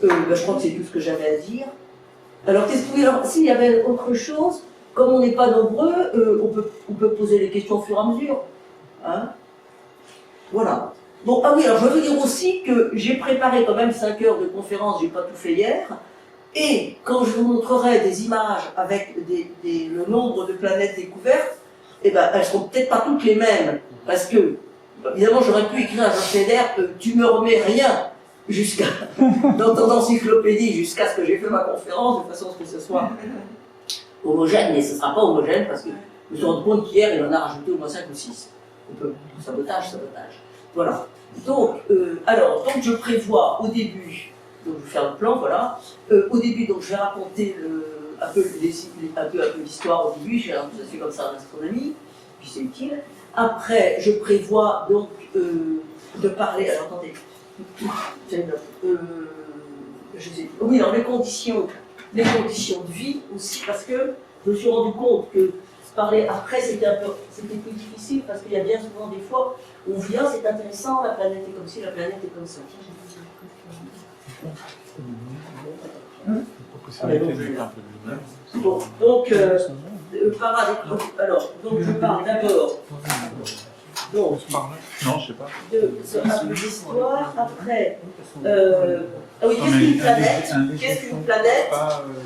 Je crois que c'est tout ce que j'avais à dire. Alors, s'il y avait autre chose, comme on n'est pas nombreux, on peut poser les questions au fur et à mesure. Hein? Voilà. Bon, ah oui, alors je veux dire aussi que j'ai préparé quand même 5 heures de conférence, j'ai pas tout fait hier, et quand je vous montrerai des images avec le nombre de planètes découvertes, eh ben, elles seront peut-être pas toutes les mêmes, parce que, évidemment, j'aurais pu écrire à Jean Schneider, tu me remets rien dans ton encyclopédie, jusqu'à ce que j'ai fait ma conférence, de façon à ce que ce soit homogène, mais ce ne sera pas homogène, parce que je me suis rendu compte qu'hier, il en a rajouté au moins 5 ou 6. Sabotage. Voilà. Donc, donc je prévois au début, donc je vais faire le plan, voilà. Au début, donc je vais raconter un peu l'histoire au début, ça se fait comme ça en astronomie, puis c'est utile. Après, je prévois donc de parler, alors attendez, oui, alors les conditions de vie aussi, parce que je me suis rendu compte que parler après c'était plus difficile, parce qu'il y a bien souvent des fois où on vient, c'est intéressant, la planète est comme ci, la planète est comme ça. Bon, donc, donc je parle d'abord donc, non, je sais pas. de l'histoire, après, oui, qu'est-ce qu'une planète,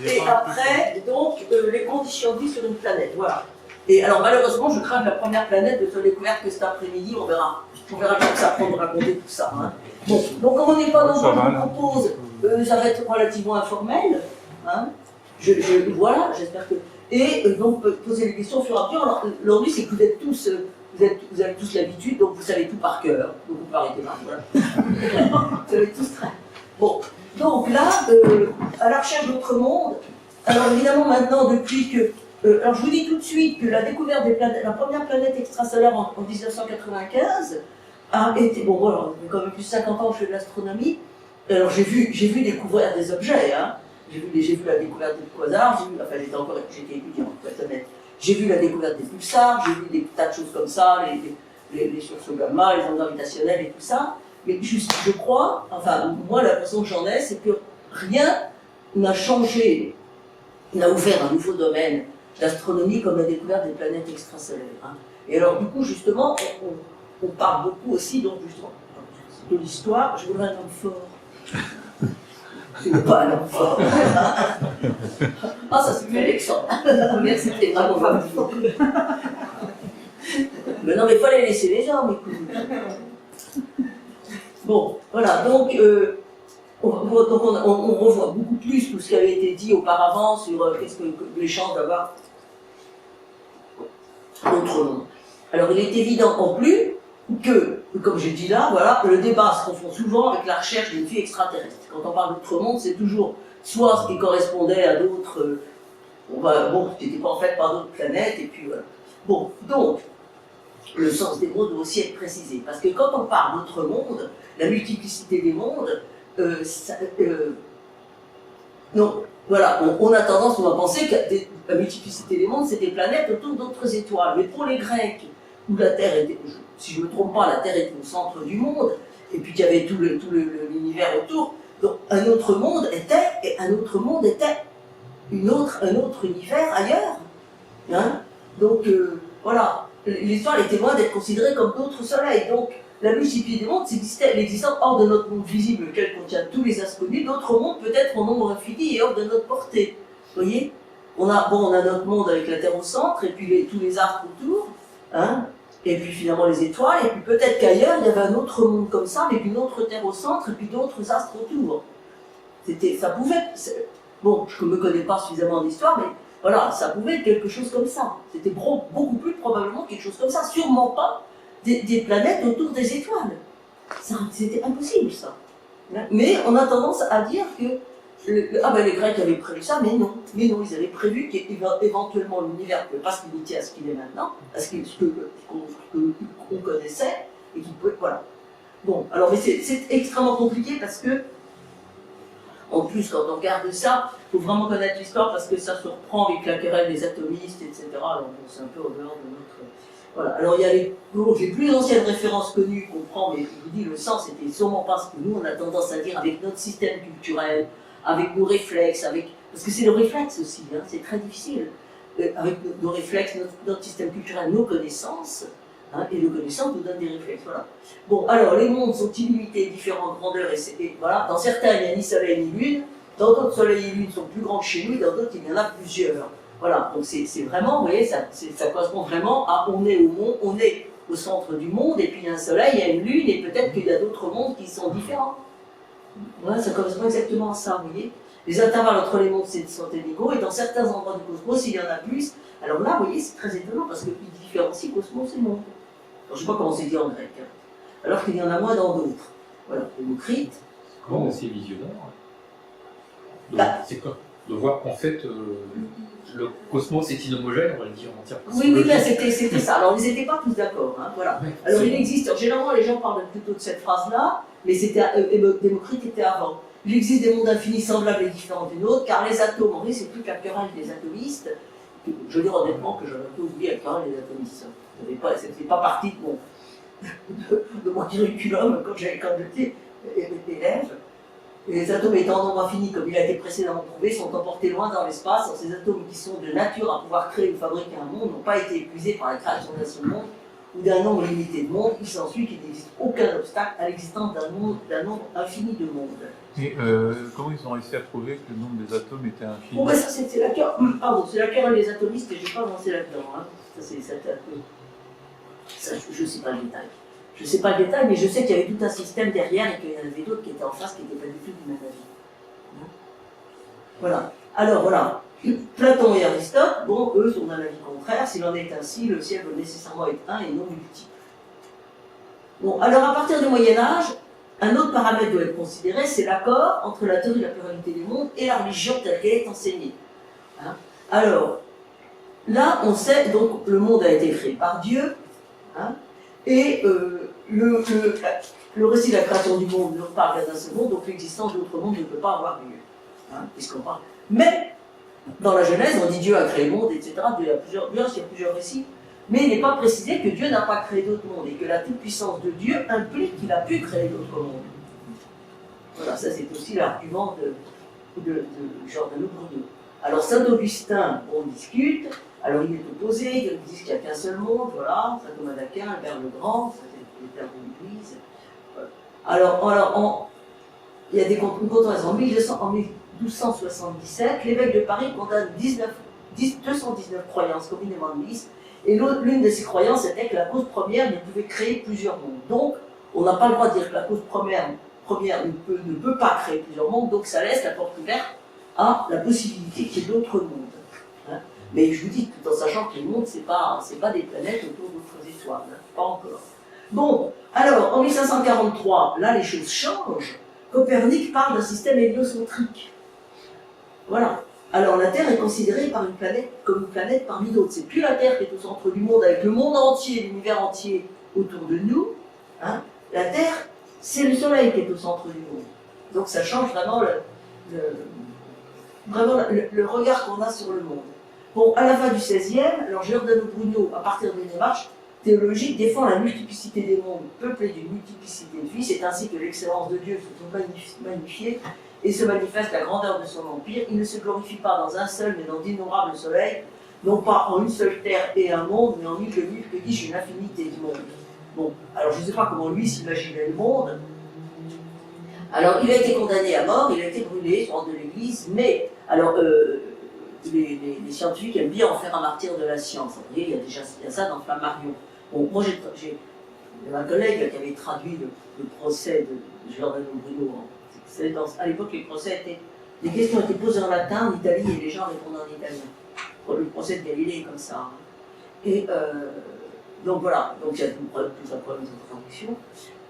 et après, donc, les conditions de vie sur une planète, voilà. Et alors, malheureusement, je crains que la première planète ne soit découverte que cet après-midi, on verra que ça prend de raconter tout ça. Hein. Bon, donc, comme on n'est pas dans le propose, ça va être relativement informel, hein. Voilà, j'espère que... Et donc, poser les questions au fur et à mesure. L'ennui, c'est que vous êtes tous... Vous avez tous l'habitude, donc vous savez tout par cœur. Donc vous pouvez arrêter là, voilà. Vous avez tous très... Bon, donc là, à la recherche d'autres mondes, alors évidemment maintenant, depuis que... alors je vous dis tout de suite que la découverte des planètes, la première planète extrasolaire en 1995 a été... Bon, voilà, quand même plus de 50 ans que je fais de l'astronomie. Alors j'ai vu découvrir des objets, hein. J'ai vu la découverte des quasars, j'étais étudiant, pour être honnête. J'ai vu la découverte des pulsars, j'ai vu des tas de choses comme ça, les sursauts gamma, les ondes gravitationnelles et tout ça. Mais je crois, enfin, moi, la façon que j'en ai, c'est que rien n'a changé, n'a ouvert un nouveau domaine d'astronomie comme la découverte des planètes extrasolaires. Hein. Et alors, du coup, justement, on parle beaucoup aussi, donc, justement, de l'histoire. Je voudrais un homme fort. Je n'ai pas un homme fort. Ah, ça se fait Alexandre. Merci, c'était vraiment pas mais non, mais il fallait laisser les gens, écoute. Bon, voilà, donc, on revoit beaucoup plus tout ce qui avait été dit auparavant sur qu'est-ce que les chances d'avoir d'autres mondes. Alors, il est évident en plus que, comme j'ai dit là, voilà, le débat se confond souvent avec la recherche d'une vie extraterrestre. Quand on parle d'autres mondes, c'est toujours soit ce qui correspondait à d'autres, qui n'étaient pas en fait par d'autres planètes, et puis voilà. Bon, donc, le sens des mots doit aussi être précisé, parce que quand on parle d'autres mondes, la multiplicité des mondes, non, voilà, on a tendance à penser que la multiplicité des mondes, c'est des planètes autour d'autres étoiles. Mais pour les Grecs, où la Terre était, si je ne me trompe pas, la Terre était au centre du monde, et puis qu'il y avait tout l'univers autour, donc un autre monde était un autre univers ailleurs. Hein, donc voilà, l'histoire était loin d'être considérée comme d'autres soleils. Donc la multiplicité des mondes, elle existait hors de notre monde visible, lequel contient tous les astres connus. D'autres mondes peut-être en nombre infini et hors de notre portée. Vous voyez, on a notre monde avec la Terre au centre, et puis tous les astres autour, hein, et puis finalement les étoiles, et puis peut-être qu'ailleurs il y avait un autre monde comme ça, avec une autre Terre au centre, et puis d'autres astres autour. Ça pouvait... Bon, je ne me connais pas suffisamment en histoire, mais voilà, ça pouvait être quelque chose comme ça. C'était beaucoup plus probablement quelque chose comme ça. Sûrement pas des planètes autour des étoiles. C'était impossible, ça. Mais on a tendance à dire que les Grecs avaient prévu ça, mais non, ils avaient prévu qu'éventuellement l'univers ne pouvait pas se limiter à ce qu'il est maintenant, à ce qu'on connaissait, et qu'il pouvait, voilà. Bon, alors, mais c'est extrêmement compliqué parce que, en plus, quand on regarde ça, il faut vraiment connaître l'histoire parce que ça se reprend avec la querelle des atomistes, etc. Alors, bon, c'est un peu au dehors de notre... Voilà. Alors il y a les plus anciennes références connues qu'on prend, mais je vous dis, le sens c'était sûrement pas ce que nous on a tendance à dire avec notre système culturel, avec nos réflexes, parce que c'est le réflexe aussi, hein, c'est très difficile. Avec nos réflexes, notre système culturel, nos connaissances, hein, et nos connaissances nous donnent des réflexes. Voilà. Bon, alors les mondes sont illimités, différentes grandeurs, et voilà. Dans certains, il n'y a ni soleil ni lune, dans d'autres, soleil et lune sont plus grands que chez nous, dans d'autres, il y en a plusieurs. Voilà, donc c'est vraiment, vous voyez, ça correspond vraiment à on est au monde, on est au centre du monde, et puis il y a un soleil, il y a une lune, et peut-être qu'il y a d'autres mondes qui sont différents. Voilà, ça correspond exactement à ça, vous voyez. Les intervalles entre les mondes sont inégaux, et dans certains endroits du cosmos, il y en a plus. Alors là, vous voyez, c'est très étonnant, parce qu'ils différencient cosmos et monde. Alors, je ne sais pas comment c'est dit en grec, hein. Alors qu'il y en a moins dans d'autres. Voilà, Démocrite. C'est quand même assez visionnaire. Bah. C'est quoi de voir qu'en fait, le cosmos est inhomogène, on va le dire en termes. Oui, ben c'était ça. Alors, ils n'étaient pas tous d'accord, hein, voilà. Ouais, alors, il existe, alors, généralement, les gens parlent plutôt de cette phrase-là, mais Démocrite était avant. Il existe des mondes infinis semblables et différents d'une autre, car les atomes, en vrai, c'est plus la querelle des atomistes. Je veux dire honnêtement que j'avais un peu oublié la querelle des atomistes. Ça ne fait pas partie de mon curriculum quand j'étais élève. Et les atomes étant en nombre infini, comme il a été précédemment prouvé, sont emportés loin dans l'espace. Alors, ces atomes qui sont de nature à pouvoir créer ou fabriquer un monde n'ont pas été épuisés par la création d'un seul monde ou d'un nombre limité de mondes. Il s'ensuit qu'il n'existe aucun obstacle à l'existence d'un nombre infini de mondes. Et comment ils ont réussi à prouver que le nombre des atomes était infini? Bon, ben ça, c'est la querelle des atomistes et je ne vais pas avancer là-dedans. Hein. Ça, je ne sais pas le détail. Je ne sais pas le détail, mais je sais qu'il y avait tout un système derrière et qu'il y en avait d'autres qui étaient en face qui n'étaient pas du tout du même avis. Voilà. Alors voilà. Platon et Aristote, bon, eux sont d'un avis contraire. S'il en est ainsi, le ciel doit nécessairement être un et non multiple. Bon, alors à partir du Moyen-Âge, un autre paramètre doit être considéré, c'est l'accord entre la théorie de la pluralité des mondes et la religion telle qu'elle est enseignée. Hein? Alors, là, on sait, donc, le monde a été créé par Dieu, hein, et le récit de la création du monde ne parle qu'à d'un seul monde, donc l'existence d'autres mondes ne peut pas avoir lieu. Hein, puisqu'on parle. Mais, dans la Genèse, on dit Dieu a créé le monde, etc. Il y a plusieurs récits, mais il n'est pas précisé que Dieu n'a pas créé d'autres mondes, et que la toute-puissance de Dieu implique qu'il a pu créer d'autres mondes. Voilà, ça c'est aussi l'argument de Giordano Bruno. Alors Saint-Augustin, on discute, alors il est opposé, il dit qu'il n'y a qu'un seul monde, voilà, Saint Thomas d'Aquin, Albert le Grand, ça c'est les pères de l'Église. Alors il y a une controverse en 1277, l'évêque de Paris condamne 219 croyances communément admises, et l'une de ces croyances était que la cause première ne pouvait créer plusieurs mondes. Donc, on n'a pas le droit de dire que la cause première ne peut pas créer plusieurs mondes, donc ça laisse la porte ouverte à la possibilité qu'il y ait d'autres mondes. Hein. Mais je vous dis, tout en sachant que les mondes, ce n'est pas des planètes autour d'autres étoiles, hein, pas encore. Bon, alors, en 1543, là, les choses changent. Copernic parle d'un système héliocentrique. Voilà. Alors, la Terre est considérée comme une planète parmi d'autres. C'est plus la Terre qui est au centre du monde, avec le monde entier, l'univers entier autour de nous. Hein. La Terre, c'est le Soleil qui est au centre du monde. Donc, ça change vraiment le regard qu'on a sur le monde. Bon, à la fin du XVIe, alors Giordano Bruno, à partir d'une démarche théologique, défend la multiplicité des mondes, peuplés d'une multiplicité de vie. C'est ainsi que l'excellence de Dieu se trouve magnifiée et se manifeste la grandeur de son empire. Il ne se glorifie pas dans un seul, mais dans d'innombrables soleils, non pas en une seule terre et un monde, mais en mille, que dis-je, une infinité de mondes. Bon, alors je ne sais pas comment lui s'imaginait le monde. Alors, il a été condamné à mort, il a été brûlé, hors de l'église, mais, alors, les scientifiques aiment bien en faire un martyr de la science. Vous voyez, il y a ça dans Flammarion. Bon, moi, j'ai un collègue qui avait traduit le procès de Giordano Bruno. À l'époque, les procès les questions étaient posées en latin, en Italie, et les gens répondaient en italien. Le procès de Galilée est comme ça. Hein. Et donc voilà, donc il y a tout un problème de traduction.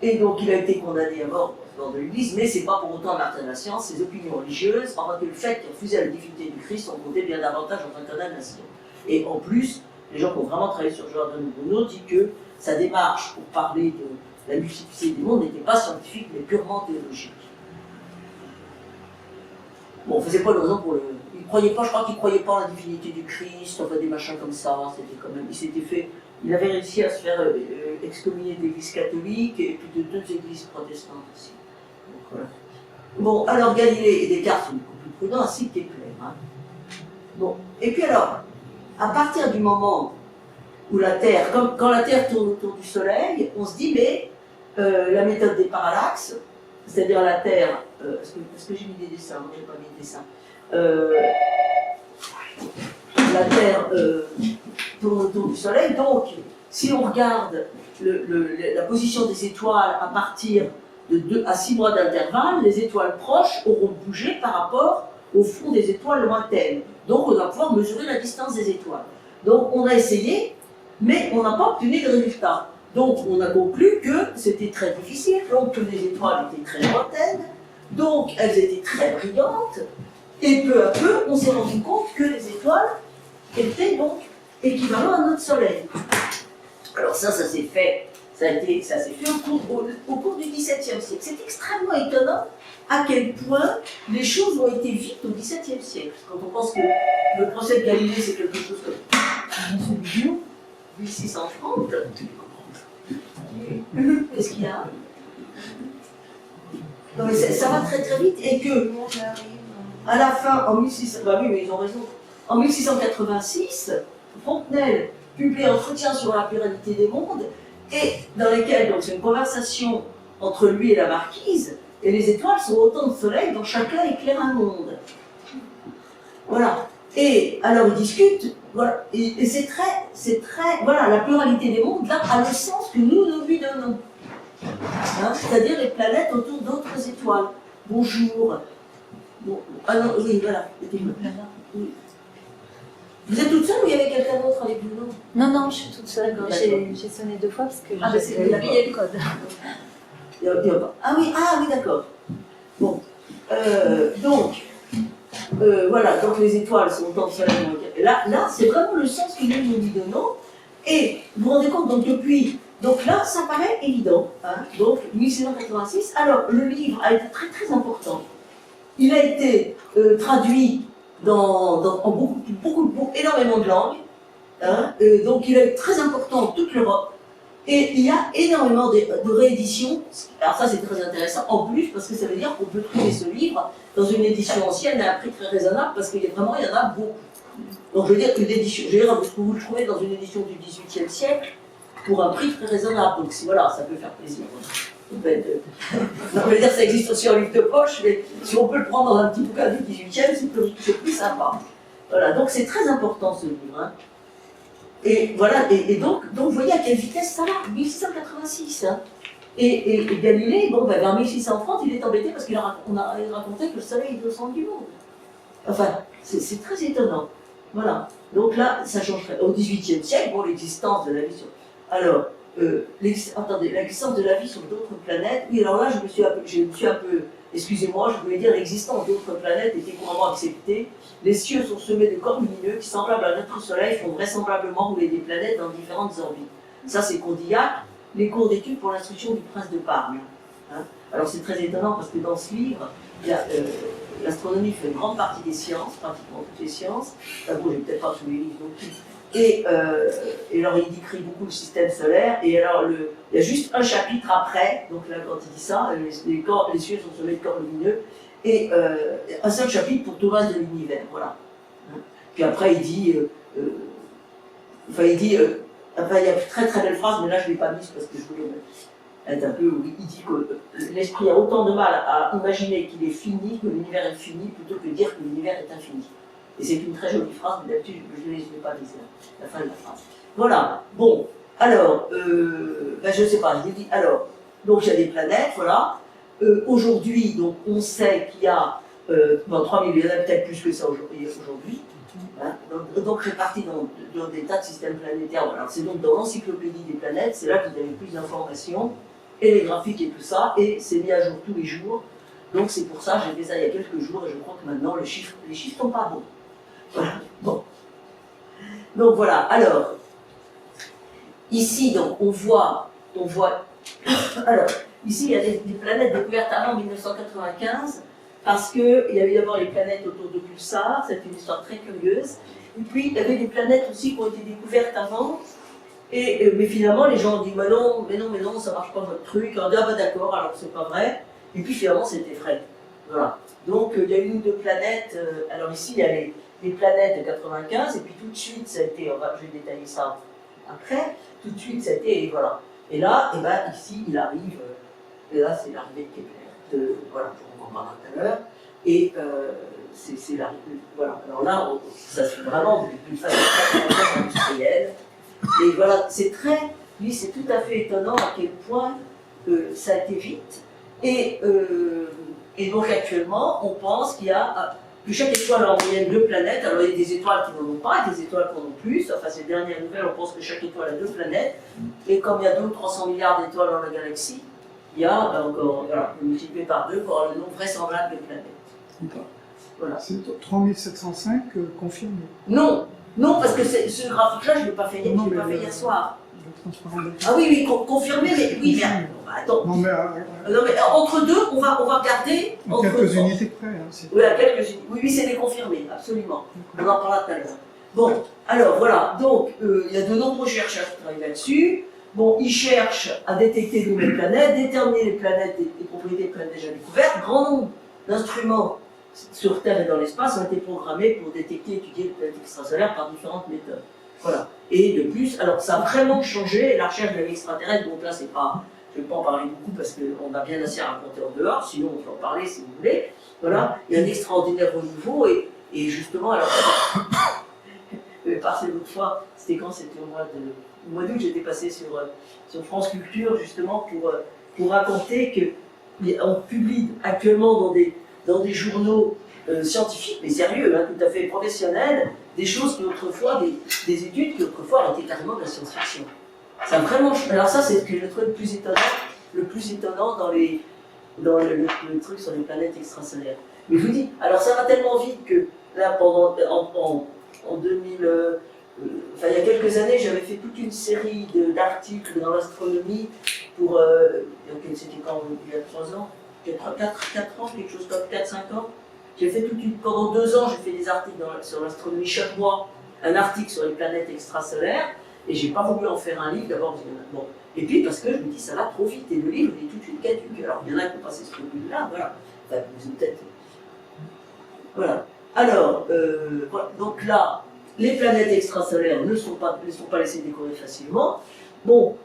Et donc il a été condamné à mort de l'église, mais c'est pas pour autant un martyr de la science. Ses opinions religieuses, enfin que le fait qu'il refusait la divinité du Christ, ont compté bien davantage dans sa condamnation. Et en plus, les gens qui ont vraiment travaillé sur Giordano Bruno disent que sa démarche pour parler de la multiplicité du monde n'était pas scientifique, mais purement théologique. Bon, on faisait pas le raison pour le. Il croyait pas, je crois qu'il croyait pas en la divinité du Christ, enfin des machins comme ça. C'était quand même. Il s'était fait Il avait réussi à se faire excommunier de l'église catholique et puis de 2 églises protestantes aussi. Donc, voilà. Bon, alors Galilée et Descartes sont beaucoup plus prudents, ainsi que Kepler. Hein. Bon, et puis alors, à partir du moment où la Terre, quand la Terre tourne autour du Soleil, on se dit, mais la méthode des parallaxes, c'est-à-dire la Terre, est-ce que j'ai mis des dessins? Moi, j'ai pas mis de dessins. La Terre tourne autour du Soleil, donc si on regarde la position des étoiles à partir de 2 à 6 mois d'intervalle, les étoiles proches auront bougé par rapport au fond des étoiles lointaines. Donc on va pouvoir mesurer la distance des étoiles. Donc on a essayé, mais on n'a pas obtenu de résultat. Donc on a conclu que c'était très difficile, donc que les étoiles étaient très lointaines, donc elles étaient très brillantes, et peu à peu on s'est rendu compte que les étoiles étaient donc équivalentes à notre Soleil. Alors ça s'est fait, au cours du XVIIe siècle. C'est extrêmement étonnant à quel point les choses ont été vite au XVIIe siècle. Quand on pense que le procès de Galilée, c'est quelque chose comme 1630. Qu'est-ce qu'il y a? Non, mais ça va très très vite et que, à la fin, en 1600, bah oui, mais ils ont raison. En 1686, Fontenelle publie Entretien sur la pluralité des mondes, et dans lesquels, donc c'est une conversation entre lui et la marquise, et les étoiles sont autant de soleils dont chacun éclaire un monde. Voilà. Et alors ils discutent, voilà, et c'est très, voilà, la pluralité des mondes, là, a le sens que nous lui donnons. Hein, c'est-à-dire les planètes autour d'autres étoiles. Bonjour. Bon, ah non, oui, voilà. Oui. Vous êtes toute seule ou il y avait quelqu'un d'autre avec vous? Non, je suis toute seule. J'ai sonné 2 fois parce que j'ai oublié le code. Ah oui, d'accord. Bon. Donc, voilà, donc les étoiles sont autant de soleil. Là, c'est vraiment le sens que nous lui donnons. Et vous vous rendez compte, donc depuis. Donc là, ça paraît évident. Hein, donc, 1686. Alors, le livre a été très très important. Il a été traduit en énormément de langues. Hein, donc, il est très important en toute l'Europe. Et il y a énormément de rééditions. Alors ça, c'est très intéressant, en plus, parce que ça veut dire qu'on peut trouver ce livre dans une édition ancienne à un prix très raisonnable, parce qu'il y en a beaucoup. Donc je veux dire qu'une édition, vous le trouvez dans une édition du XVIIIe siècle, pour un prix très raisonnable. Donc voilà, ça peut faire plaisir. Non, je veux dire, ça existe aussi en livre de poche, mais si on peut le prendre dans un petit bouquin du XVIIIe, c'est plus sympa. Voilà, donc c'est très important ce livre. Hein. Et voilà, et donc vous voyez à quelle vitesse ça va, 1686. Hein. Et Galilée, bon, ben, vers 1630, il est embêté parce qu'on a raconté que le Soleil est au centre du monde. Enfin, c'est très étonnant. Voilà. Donc là, ça changerait. Au XVIIIe siècle, bon, l'existence de la vie sur... Alors, l'existence de la vie sur d'autres planètes, oui, alors là, je me suis un peu excusez-moi, je voulais dire l'existence d'autres planètes était couramment acceptée. Les cieux sont semés de corps lumineux qui, semblables à notre Soleil, font vraisemblablement rouler des planètes dans différentes orbites. Ça, c'est Condillac, les cours d'études pour l'instruction du prince de Parme. Hein. Alors, c'est très étonnant parce que dans ce livre, l'astronomie fait une grande partie des sciences, pratiquement toutes les sciences. Bon, j'ai peut-être pas tous les livres non plus. Et alors, il décrit beaucoup le système solaire. Et alors, il y a juste un chapitre après, donc là, quand il dit ça, les cieux sont semés de corps lumineux, et un seul chapitre pour tout le reste de l'univers, voilà. Puis après, il dit, après, il y a une très très belle phrase, mais là, je ne l'ai pas mise parce que je voulais être un peu, oui, il dit que l'esprit a autant de mal à imaginer qu'il est fini, que l'univers est fini, plutôt que de dire que l'univers est infini. Et c'est une très jolie phrase, mais d'habitude, je ne l'ai pas mise, la fin de la phrase. Voilà, bon, alors, je ne sais pas, je vous dis, alors, donc il y a des planètes, voilà. Aujourd'hui, donc, on sait qu'il y a 3 millions, il y en a peut-être plus que ça aujourd'hui. Hein, donc répartis dans des tas de systèmes planétaires. Voilà. C'est donc dans l'encyclopédie des planètes, c'est là que vous avez plus d'informations, et les graphiques et tout ça, et c'est mis à jour tous les jours. Donc c'est pour ça, j'ai fait ça il y a quelques jours, et je crois que maintenant les chiffres sont pas bons. Voilà. Bon. Donc voilà, alors, ici, donc, on voit, alors, ici, il y a des planètes découvertes avant 1995, parce qu'il y avait d'abord les planètes autour de pulsars, c'est une histoire très curieuse, et puis il y avait des planètes aussi qui ont été découvertes avant, Mais finalement, les gens ont dit, mais non, ça marche pas votre truc. On dit, ah bah d'accord, alors c'est pas vrai. Et puis finalement, c'était vrai. Voilà. Donc il y a une ou deux planètes. Alors ici, il y a les planètes de 95, et puis tout de suite, ça a été, je vais détailler ça après, tout de suite, ça a été, et voilà. Et là, et ben, ici, il arrive, et là, c'est l'arrivée de Kepler. Voilà, on en parlera tout à l'heure. Et c'est l'arrivée, voilà. Alors là, ça se fait vraiment d'une façon très industrielle. Et voilà, c'est tout à fait étonnant à quel point ça a été vite. Et donc actuellement, on pense que chaque étoile a en moyenne 2 planètes. Alors il y a des étoiles qui n'en ont pas, et des étoiles qui en ont plus. Enfin, ces dernières nouvelles, on pense que chaque étoile a 2 planètes. Et comme il y a 200 ou 300 milliards d'étoiles dans la galaxie, il y a encore, voilà, multiplié par 2 pour avoir le nombre vraisemblable de planètes. Voilà. C'est 3705 confirmé. Non, parce que ce graphique-là, je ne l'ai pas fait, hier soir. Ah oui, confirmé, mais oui, mais attends. Non, mais entre deux, on va regarder. quelques unités près. Hein, oui, à quelques unités. Oui, c'est des confirmés, absolument. On en parlera tout à l'heure. Bon, alors voilà, donc il y a de nombreux chercheurs qui travaillent là-dessus. Bon, ils cherchent à détecter de nouvelles planètes, déterminer les planètes, les propriétés des planètes déjà découvertes. Grand nombre d'instruments sur Terre et dans l'espace ont été programmés pour détecter et étudier les planètes extrasolaires par différentes méthodes. Voilà. Et de plus, alors ça a vraiment changé la recherche de l'extraterrestre. Donc là, c'est pas, je ne vais pas en parler beaucoup parce qu'on a bien assez à raconter en dehors, sinon on peut en parler si vous voulez. Voilà, il y a un extraordinaire renouveau et justement, alors, je vais passer l'autre fois, c'était quand? C'était au mois d'août, j'étais passé sur France Culture justement pour raconter qu'on publie actuellement dans des journaux scientifiques, mais sérieux, hein, tout à fait professionnels, des choses qui autrefois, des études qui autrefois étaient carrément de la science-fiction. Ça a vraiment. Alors ça, c'est ce que je trouve le plus étonnant dans le truc sur les planètes extrasolaires. Mais je vous dis, alors ça va tellement vite que là, en 2000, il y a quelques années, j'avais fait toute une série d'articles dans l'astronomie pour, c'était quand, il y a 3 ans, 4 ans, quelque chose comme 4-5 ans. J'ai fait pendant 2 ans, j'ai fait des articles sur l'astronomie chaque mois, un article sur les planètes extrasolaires, et j'ai pas voulu en faire un livre d'abord. Bon. Et puis parce que je me dis, ça va trop vite, et le livre est toute une caduque. Alors il y en a qui ont passé ce livre-là, voilà. Enfin, peut-être. Voilà. Alors, voilà. Donc là, les planètes extrasolaires ne sont pas laissées découvrir facilement. Bon,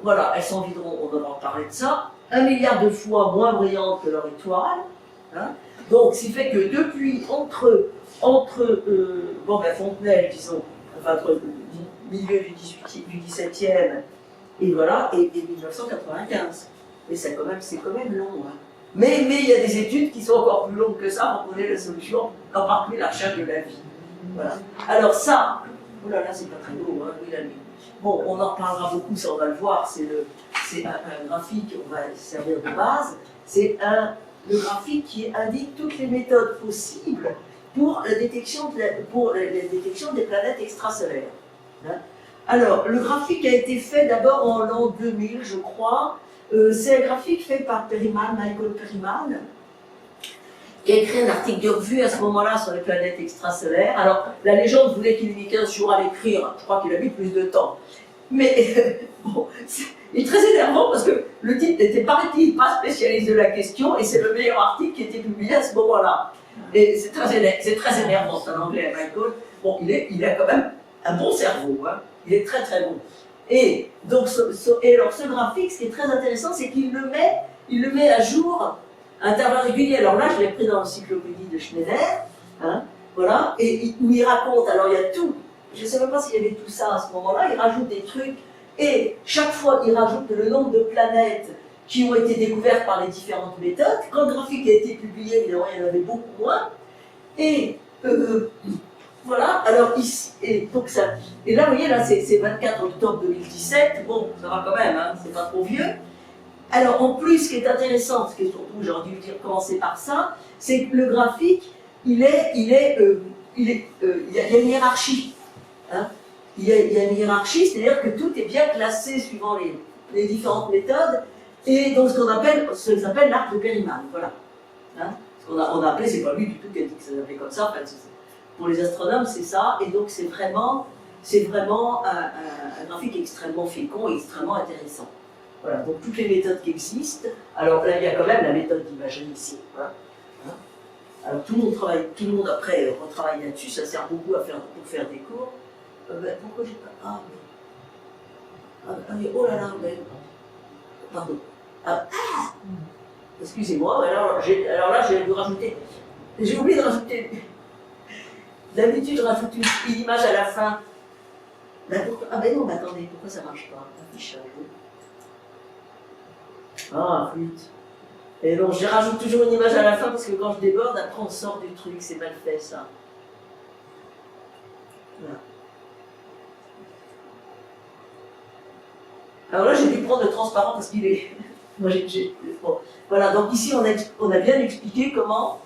voilà, elles sont environ, on va en parler de ça, 1 milliard de fois moins brillantes que leur étoile. Hein. Donc, ce qui fait que depuis, entre Fontenelle, disons, entre le milieu du 17e, et voilà, et 1995. Mais c'est quand même long. Hein. Mais il y a des études qui sont encore plus longues que ça pour donner la solution, en particulier la recherche de la vie. Voilà. Alors ça, oh là là, c'est pas très beau, hein, oui, la nuit. Bon, on en reparlera beaucoup, ça on va le voir, c'est un graphique, on va servir de base, c'est le graphique qui indique toutes les méthodes possibles pour la détection des planètes extrasolaires. Hein. Alors, le graphique a été fait d'abord en l'an 2000, je crois. C'est un graphique fait par Michael Perryman, qui a écrit un article de revue à ce moment-là sur les planètes extrasolaires. Alors, la légende voulait qu'il ait mis 15 jours à l'écrire, je crois qu'il a mis plus de temps. Mais, bon, il est très énervant parce que le type n'était pas spécialiste de la question et c'est le meilleur article qui a été publié à ce moment-là. Et c'est très énervant, c'est un anglais, Michael. Bon, il a quand même un bon cerveau, hein. Il est très très bon. Et donc, alors ce graphique, ce qui est très intéressant, c'est qu'il le met à jour à intervalles réguliers. Alors là, je l'ai pris dans l'encyclopédie de Schneider, hein, voilà, et où il raconte, alors il y a tout, je ne sais même pas s'il y avait tout ça à ce moment-là, il rajoute des trucs, et chaque fois, il rajoute le nombre de planètes qui ont été découvertes par les différentes méthodes. Quand le graphique a été publié, évidemment, il y en avait beaucoup moins, et voilà, alors ici, et là, vous voyez, là, c'est 24 octobre 2017, bon, ça va quand même, hein, c'est pas trop vieux. Alors, en plus, ce qui est intéressant, ce qui est surtout, j'aurais dû commencer par ça, c'est que le graphique, il y a une hiérarchie. Hein. Il y a une hiérarchie, c'est-à-dire que tout est bien classé suivant les différentes méthodes, et donc ce qu'on s'appelle l'arc de Perryman, voilà. Hein. Ce qu'on a appelé, c'est pas lui du tout qui a dit que ça s'appelait comme ça, enfin, pour les astronomes, c'est ça, et donc c'est vraiment c'est vraiment un graphique extrêmement fécond, extrêmement intéressant. Voilà, donc toutes les méthodes qui existent. Alors là, il y a quand même la méthode d'imagerie ici. Voilà. Alors tout le monde après retravaille là-dessus, ça sert beaucoup pour faire des cours. Pourquoi j'ai pas. Oh là là, mais. Pardon. Excusez-moi, alors là, j'ai dû rajouter. J'ai oublié de rajouter. D'habitude, je rajoute une image à la fin. Ben non, mais attendez, pourquoi ça marche pas? Affichage. Flûte. Et donc, je rajoute toujours une image à la fin parce que quand je déborde, après on sort du truc, c'est mal fait ça. Voilà. Alors là, j'ai dû prendre le transparent parce qu'il est. Moi, bon. Voilà, donc ici, on a bien expliqué comment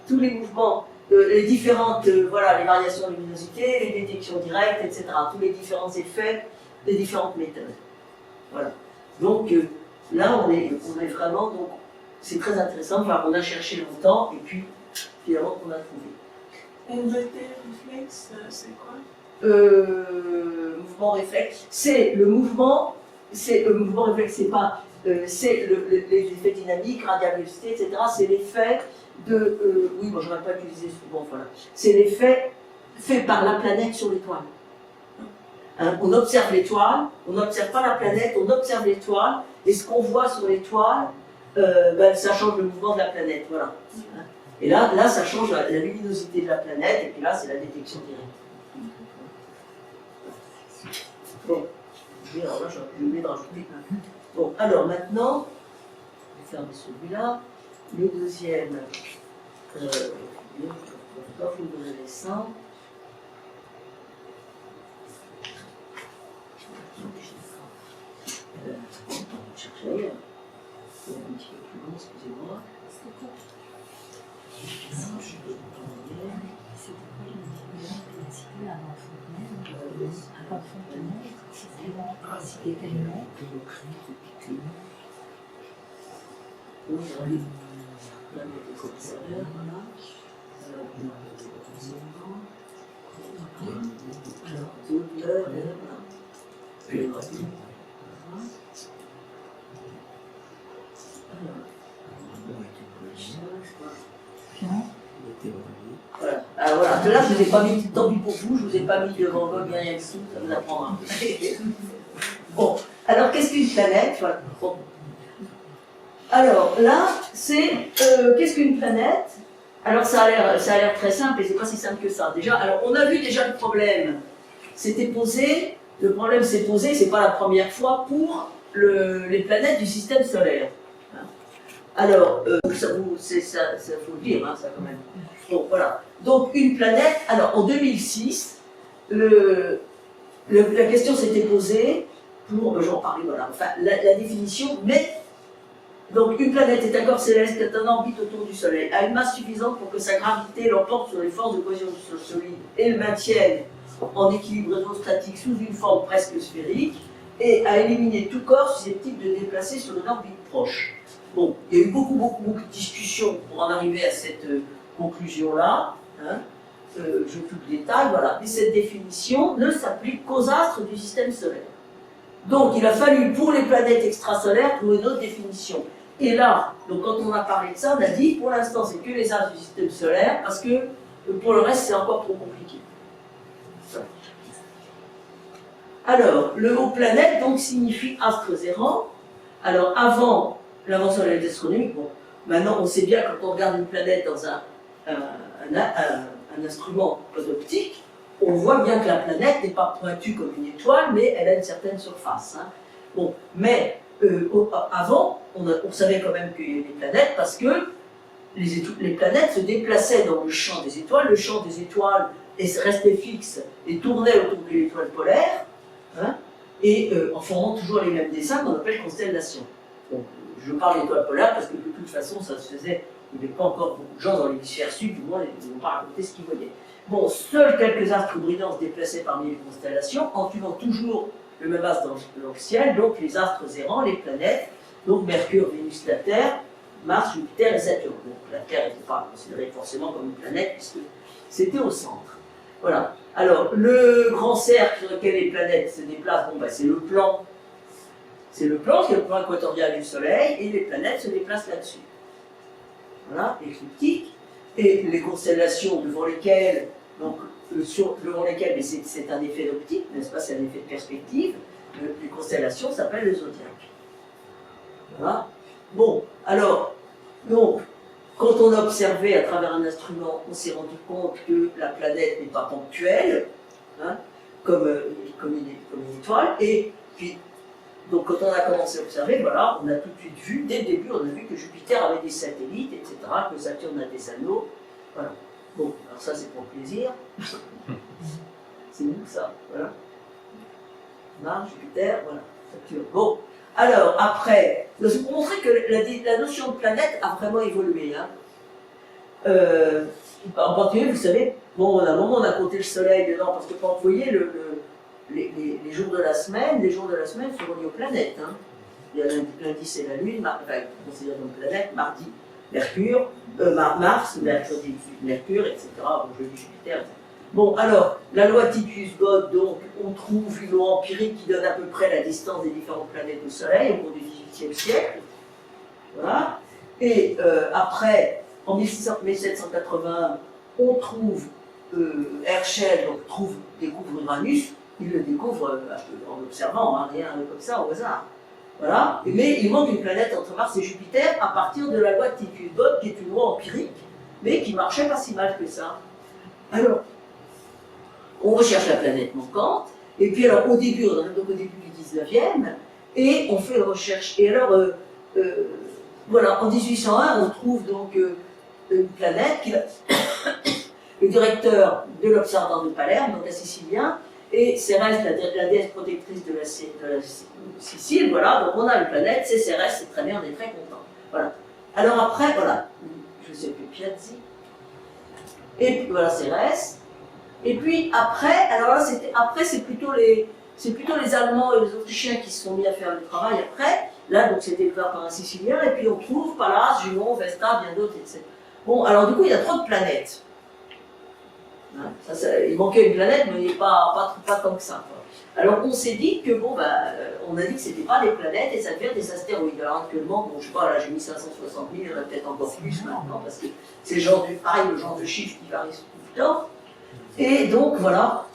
tous les mouvements, les différentes, voilà, les variations de luminosité, les détections directes, etc., tous les différents effets des différentes méthodes. Voilà. Donc là, on est vraiment, donc, c'est très intéressant, enfin, on a cherché longtemps, et puis, finalement, on a trouvé. NVT réflexe, c'est quoi? Mouvement réflexe, c'est le mouvement réflexe, c'est pas, c'est les effets dynamiques, radialité, etc., c'est l'effet de, oui, moi j'aurais pas utilisé ce mot, voilà, c'est l'effet fait par la planète sur l'étoile. Hein, on observe l'étoile, on n'observe pas la planète, on observe l'étoile, et ce qu'on voit sur l'étoile, ça change le mouvement de la planète, voilà. Et là ça change la luminosité de la planète, et puis là c'est la détection directe. Bon, alors là j'ai oublié de rajouter. Bon, alors maintenant, je vais fermer celui-là. Le deuxième, je ne vais pas vous donner les seins. On va chercher ailleurs. C'est un petit peu plus long, excusez-moi. Voilà. Alors voilà, là je ne vous ai pas mis, tant pis pour vous, je ne vous ai pas mis devant Van Gogh rien dessous, ça vous apprendra. Bon, alors qu'est-ce qu'une planète? Voilà. Bon. Alors là, c'est qu'est-ce qu'une planète? Alors ça a l'air très simple et c'est pas si simple que ça. Déjà, alors on a vu déjà le problème. C'était posé, le problème s'est posé, c'est pas la première fois pour les planètes du système solaire. Alors, ça faut le dire, hein, ça quand même. Bon, voilà. Donc une planète, alors en 2006, la question s'était posée pour, j'en parlais, voilà, enfin la définition, mais donc une planète est un corps céleste qui est en orbite autour du Soleil, a une masse suffisante pour que sa gravité l'emporte sur les forces de cohésion du solide et le maintienne en équilibre isostatique sous une forme presque sphérique, et à éliminer tout corps susceptible de déplacer sur une orbite proche. Bon, il y a eu beaucoup de discussions pour en arriver à cette conclusion-là. Hein. Je tout le détail, voilà. Mais cette définition ne s'applique qu'aux astres du système solaire. Donc, il a fallu pour les planètes extrasolaires trouver une autre définition. Et là, donc quand on a parlé de ça, on a dit pour l'instant c'est que les astres du système solaire, parce que pour le reste c'est encore trop compliqué. Alors, le mot planète donc signifie astres errants. Alors, avant l'invention de l'astronomie, bon, maintenant on sait bien quand on regarde une planète dans un instrument optique, on voit bien que la planète n'est pas pointue comme une étoile, mais elle a une certaine surface. Hein. Bon, mais avant, on savait quand même qu'il y avait des planètes parce que les planètes se déplaçaient dans le champ des étoiles. Le champ des étoiles restait fixe et tournait autour de l'étoile polaire, hein, et en formant toujours les mêmes dessins qu'on appelle constellations. Donc, je parle d'étoiles polaires parce que de toute façon, ça se faisait. Il n'y avait pas encore beaucoup de gens dans l'hémisphère sud, du moins, ils n'ont pas raconté ce qu'ils voyaient. Bon, seuls quelques astres brillants se déplaçaient parmi les constellations, en suivant toujours le même astre dans le ciel, donc les astres errants, les planètes, donc Mercure, Vénus, la Terre, Mars, Jupiter et Saturne. Donc la Terre n'était pas considérée forcément comme une planète, puisque c'était au centre. Voilà. Alors, le grand cercle sur lequel les planètes se déplacent, bon, c'est le plan. C'est le plan, c'est le plan équatorial du Soleil, et les planètes se déplacent là-dessus. Voilà, l'écliptique. Et les constellations devant lesquelles, donc, devant lesquelles, mais c'est un effet d'optique, n'est-ce pas, c'est un effet de perspective, les constellations s'appellent le zodiaque. Voilà. Bon, alors, donc, quand on a observé à travers un instrument, on s'est rendu compte que la planète n'est pas ponctuelle, hein, comme une étoile, et puis, donc quand on a commencé à observer, voilà, on a tout de suite vu, dès le début, on a vu que Jupiter avait des satellites, etc., que Saturne a des anneaux, voilà. Bon, alors ça c'est pour le plaisir. C'est où ça? Voilà. Mars, Jupiter, voilà, Saturne. Bon, alors après, c'est pour montrer que la notion de planète a vraiment évolué. Hein. En particulier, vous savez, bon, à un moment on a compté le soleil dedans, parce que quand vous voyez les jours de la semaine, sont reliés aux planètes. Hein. Il y a lundi c'est la Lune, enfin, considéré comme planète, mardi, Mercure, Mars, Mercure, etc. Bon, jeudi, Jupiter, etc. Bon, alors, la loi Titius-Bode, donc, on trouve une loi empirique qui donne à peu près la distance des différentes planètes au Soleil au cours du XVIIIe siècle. Voilà. Et après, en 1780, on trouve Herschel, donc découvre Uranus. Il le découvre en observant, hein, rien comme ça au hasard. Voilà. Mais il manque une planète entre Mars et Jupiter à partir de la loi de Titius-Bode, qui est une loi empirique, mais qui marchait pas si mal que ça. Alors, on recherche la planète manquante, et puis alors au début, on arrive donc au début du 19e, et on fait une recherche. Et alors, voilà, en 1801, on trouve donc une planète qui le directeur de l'Observatoire de Palerme, donc un Sicilien, et Cérès, la déesse protectrice de la Sicile, voilà, donc on a une planète, c'est Cérès, c'est très bien, on est très content. Voilà. Alors après, voilà, je sais plus, Piazzi, et puis voilà Cérès, et puis après, alors là, c'est plutôt les Allemands et les Autrichiens qui se sont mis à faire le travail après, là, donc c'était découvert par un Sicilien, et puis on trouve Pallas, Junon, Vesta, bien d'autres, etc. Bon, alors du coup, il y a trop de planètes. Hein, il manquait une planète, mais il n'est pas tant que ça. Quoi. Alors on s'est dit que, bon, on a dit que ce n'était pas des planètes et ça devient des astéroïdes. Alors actuellement, bon, je sais pas, là j'ai mis 560 000, il y en a peut-être encore plus maintenant, parce que c'est le genre de chiffre qui varie tout le temps. Et donc, voilà.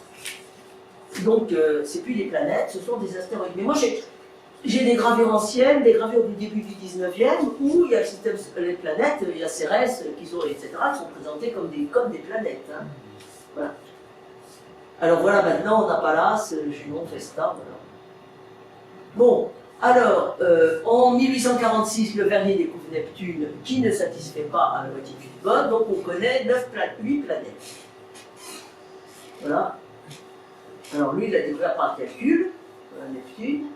Donc, c'est plus des planètes, ce sont des astéroïdes. Mais moi, j'ai des gravures anciennes, des gravures du début du 19e, où il y a le système, les planètes, il y a Cérès, etc., qui sont présentées comme des planètes. Hein. Voilà. Alors voilà, maintenant on a Pallas, Junon, Vesta, voilà. Bon, alors, en 1846, le Vernier découvre Neptune, qui ne satisfait pas à la loi Titius-Bode, donc on connaît 8 planètes. Voilà. Alors lui, il l'a découvert par calcul, voilà, Neptune.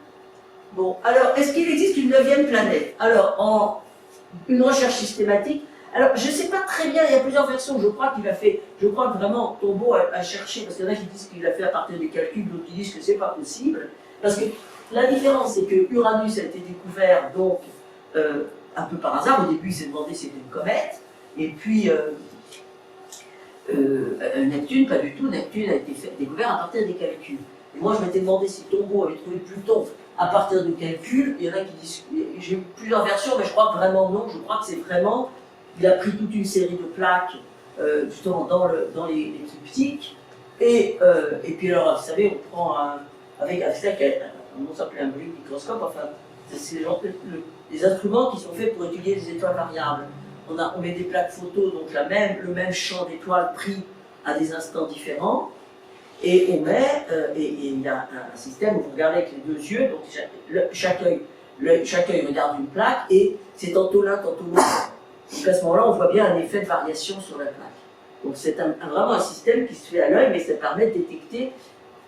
Bon, alors, est-ce qu'il existe une 9e planète? Alors, en une recherche systématique, alors, je ne sais pas très bien, il y a plusieurs versions, je crois que vraiment Tombaugh a cherché, parce qu'il y en a qui disent qu'il l'a fait à partir des calculs, d'autres qui disent que c'est pas possible, parce que la différence, c'est que Uranus a été découvert, donc, un peu par hasard, au début il s'est demandé si c'était une comète, et puis, Neptune, pas du tout, Neptune a été découvert à partir des calculs. Et moi, je m'étais demandé si Tombaugh avait trouvé Pluton à partir de calculs, il y en a qui disent, j'ai eu plusieurs versions, mais je crois que vraiment non, je crois que c'est vraiment... Il a pris toute une série de plaques, justement, dans les écliptiques. Et puis alors, vous savez, on prend avec ça, on s'appelle un microscope, enfin, c'est les instruments qui sont faits pour étudier les étoiles variables. On met des plaques photos, donc le même champ d'étoiles pris à des instants différents. Et on met, et il y a un système où vous regardez avec les deux yeux, donc chaque œil regarde une plaque, et c'est tantôt l'un, tantôt l'autre. Donc à ce moment-là, on voit bien un effet de variation sur la plaque. Donc c'est vraiment un système qui se fait à l'œil, mais ça permet de détecter,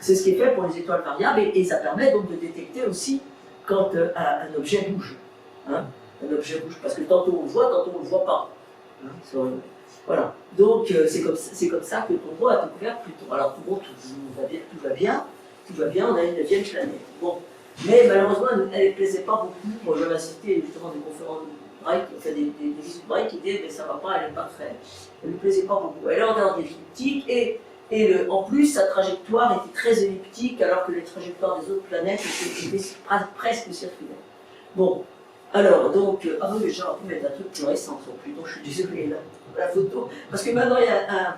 c'est ce qui est fait pour les étoiles variables, et ça permet donc de détecter aussi quand un objet bouge. Hein, un objet bouge, parce que tantôt on le voit, tantôt on ne le voit pas. Hein, voilà. Donc c'est comme ça que Tombaugh a découvert Pluton. Alors tout va bien, on a une 9e planète. Bon. Mais malheureusement, elle ne plaisait pas beaucoup. Moi j'avais assisté justement à des conférences Bright, qui fait des visites Bright, qui disaient mais ça va pas, elle n'est pas très. Elle ne lui plaisait pas beaucoup. Elle est en dehors des écliptiques et Et en plus, sa trajectoire était très elliptique, alors que les trajectoires des autres planètes étaient presque circulaires. Bon, alors, donc, ah oui, j'aurais pu mettre un truc plus récent sur Pluton, je suis désolée, là, la photo, parce que maintenant, il y a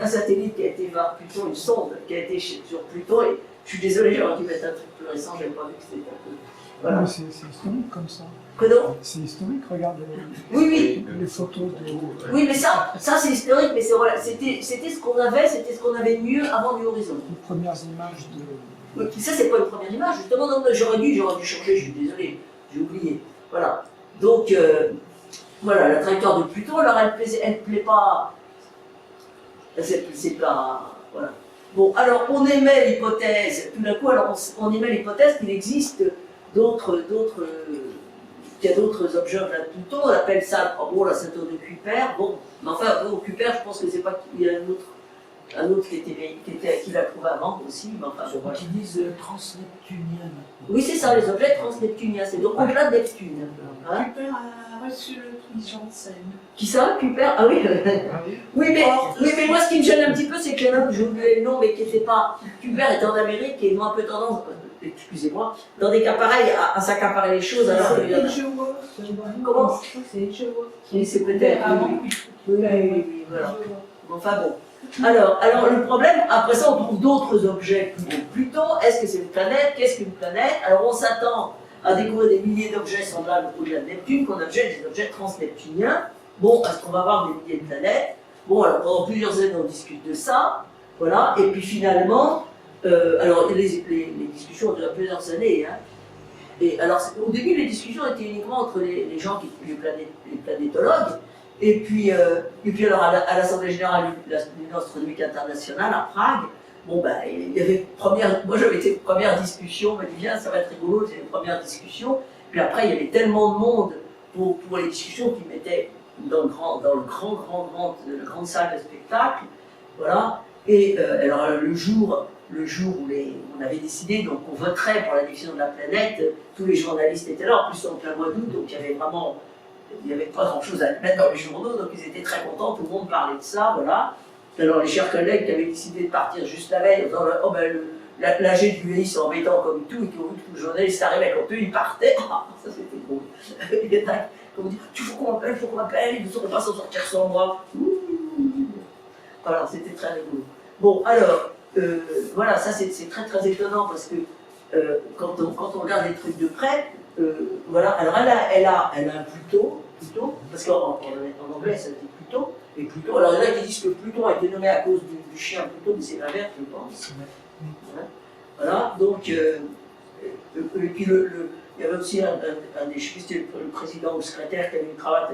un satellite qui a été voir Pluton, une sonde qui a été sur Pluton, et je suis désolée, j'aurais dû mettre un truc plus récent, j'avais pas vu que c'était un peu... Voilà. Mais c'est historique comme ça. Pardon ? C'est historique, regarde Oui, les photos de... oui, mais ça c'est historique, mais c'était ce qu'on avait, c'était ce qu'on avait de mieux avant du horizon. Les premières images de... Oui, ça c'est pas une première image, justement, non, j'aurais dû changer, je suis désolée, j'ai oublié. Voilà. Donc, voilà, la trajectoire de Pluton, alors elle plaît pas. C'est pas. Voilà. Bon, alors on émet l'hypothèse, tout d'un coup, alors on émet l'hypothèse qu'il existe qu'il y a d'autres objets de Pluton, on appelle ça, bon, la ceinture de Kuiper, bon, mais enfin, bon, Kuiper, je pense que c'est pas qu'il y a un autre qui l'a trouvé avant aussi, mais enfin, bon, voilà. Qui disent transneptunien. Oui, c'est ça, les objets transneptuniens, c'est donc au-delà de Neptune. Hein? Kuiper a reçu le prix Janssen. Qui ça, Kuiper? Ah oui. Oui, mais moi, ce qui me gêne un petit peu, c'est que l'homme, j'ai oublié le nom, mais qui n'était pas. Kuiper était en Amérique et ils ont un peu tendance, excusez-moi, dans des cas pareils, à s'accaparer les choses. Alors, comment? C'est Edgeworth. Oui, c'est peut-être. Avant. Oui, voilà. Enfin bon. Alors, le problème, après ça, on trouve d'autres objets plus gros. Pluton, est-ce que c'est une planète? Qu'est-ce qu'une planète? Alors, on s'attend à découvrir des milliers d'objets semblables au-delà de Neptune, qu'on appelle des objets transneptuniens. Bon, est-ce qu'on va avoir des milliers de planètes? Bon, alors, pendant plusieurs années, on discute de ça. Voilà. Et puis finalement, alors, les discussions ont duré plusieurs années. Hein. Et alors, au début, les discussions étaient uniquement entre les gens les planétologues. Et puis alors à l'Assemblée Générale de l'Union Astronomique Internationale à Prague, bon ben il y avait moi j'avais été première discussion, on m'a dit viens ça va être rigolo, c'est les premières discussions. Puis après il y avait tellement de monde pour les discussions qui mettaient dans la grande salle de spectacle, voilà. Et alors le jour où on avait décidé donc on voterait pour la définition de la planète, tous les journalistes étaient là, en plus en plein mois d'août, donc il n'y avait pas grand-chose à mettre dans les journaux, donc ils étaient très contents, tout le monde parlait de ça, voilà. Alors les chers collègues qui avaient décidé de partir juste la veille, en disant oh ben l'AG du pays c'est embêtant comme tout, et qui ont vu que le journaliste arrivait quand eux ils partaient, ah, ça c'était drôle. Comme dire, il faut qu'on m'appelle, ils ne sauront pas s'en sortir sans moi. Voilà, c'était très rigolo. Bon, alors, voilà, ça c'est très très étonnant parce que quand on regarde les trucs de près, voilà, alors elle a un Pluton, parce qu'en anglais ça dit Pluton, et Pluton, alors il y en a qui disent que Pluton a été nommé à cause du chien Pluton, mais c'est l'inverse, je pense. Voilà, donc, et puis il y avait aussi un des, je sais plus si c'était le président ou le secrétaire qui avait une cravate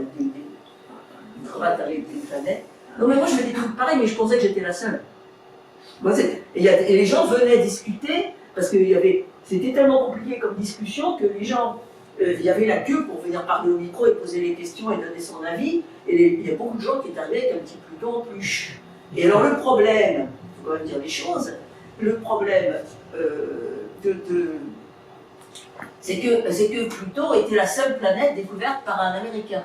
avec une planète. Non mais moi je fais des trucs pareils, mais je pensais que j'étais la seule. Moi, et les gens venaient discuter, parce que c'était tellement compliqué comme discussion que les gens, il y avait la queue pour venir parler au micro et poser les questions et donner son avis, et il y a beaucoup de gens qui étaient arrivés avec un petit Pluton en peluche. Et alors le problème, il faut quand même dire les choses, le problème c'est que Pluton était la seule planète découverte par un Américain.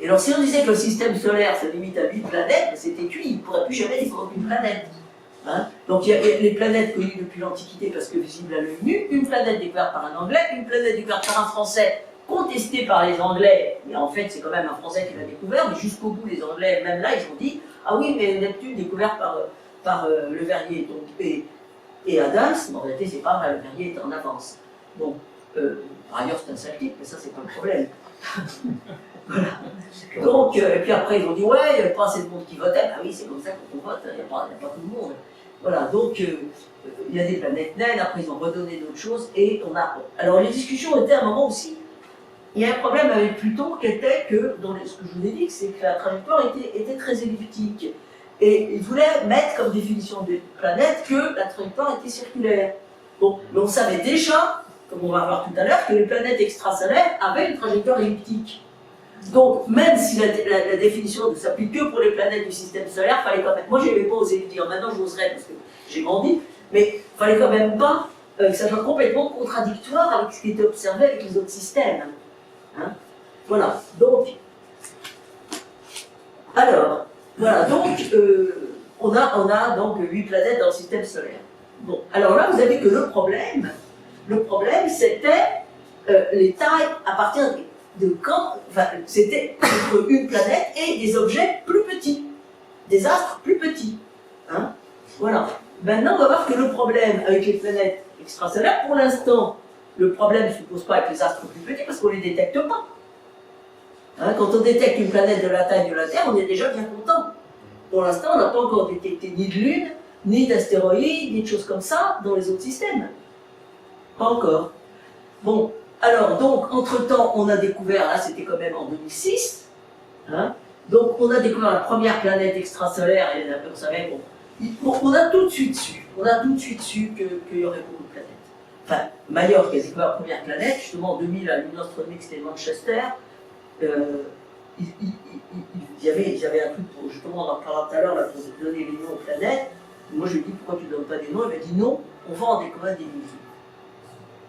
Et alors si on disait que le système solaire se limite à 8 planètes, c'était cuit, il ne pourrait plus jamais découvrir une planète. Hein? Donc il y a les planètes connues depuis l'Antiquité parce que visibles à l'œil nu, une planète découverte par un Anglais, une planète découverte par un Français, contestée par les Anglais, mais en fait c'est quand même un Français qui l'a découvert, mais jusqu'au bout les Anglais, même là, ils ont dit « Ah oui, mais Neptune découvert par Le Verrier. » Et Adams, en réalité c'est pas vrai, Le Verrier est en avance. Bon, par ailleurs c'est un scientifique, mais ça c'est pas le problème. Voilà. Donc, et puis après ils ont dit ouais, il n'y avait pas assez de monde qui votait, bah oui c'est comme ça qu'on vote, il n'y a pas tout le monde. Voilà, donc il y a des planètes naines, après ils ont redonné d'autres choses, et on a... Alors les discussions étaient à un moment aussi, il y a un problème avec Pluton qui était que, ce que je vous ai dit, c'est que la trajectoire était très elliptique. Et ils voulaient mettre comme définition de planète que la trajectoire était circulaire. Bon, mais on savait déjà, comme on va voir tout à l'heure, que les planètes extrasolaires avaient une trajectoire elliptique. Donc, même si la définition ne s'applique que pour les planètes du système solaire, il fallait quand même. Moi, je n'avais pas osé le dire, maintenant j'oserais parce que j'ai grandi, mais il fallait quand même pas que ça soit complètement contradictoire avec ce qui était observé avec les autres systèmes. Hein? Voilà, donc. Alors, voilà, donc, on a donc 8 planètes dans le système solaire. Bon, alors là, vous avez que le problème c'était les tailles à partir de quand, enfin, c'était entre une planète et des objets plus petits, des astres plus petits. Hein, voilà. Maintenant, on va voir que le problème avec les planètes extrasolaires, pour l'instant, le problème ne se pose pas avec les astres plus petits parce qu'on ne les détecte pas. Hein, quand on détecte une planète de la taille de la Terre, on est déjà bien content. Pour l'instant, on n'a pas encore détecté ni de lune, ni d'astéroïdes, ni de choses comme ça dans les autres systèmes. Pas encore. Bon, alors, donc, entre-temps, on a découvert, là c'était quand même en 2006, hein, donc on a découvert la première planète extrasolaire, et on savait, bon, on a tout de suite su, qu'il y aurait beaucoup de planètes. Enfin, Majorque a découvert la première planète, justement en 2000, à l'Union astronomique, c'était Manchester. Il y avait un truc pour, justement, on en parlera tout à l'heure, pour donner les noms aux planètes. Moi je lui ai dit, pourquoi tu ne donnes pas des noms? Il m'a dit, non, on va en découvrir des milliers.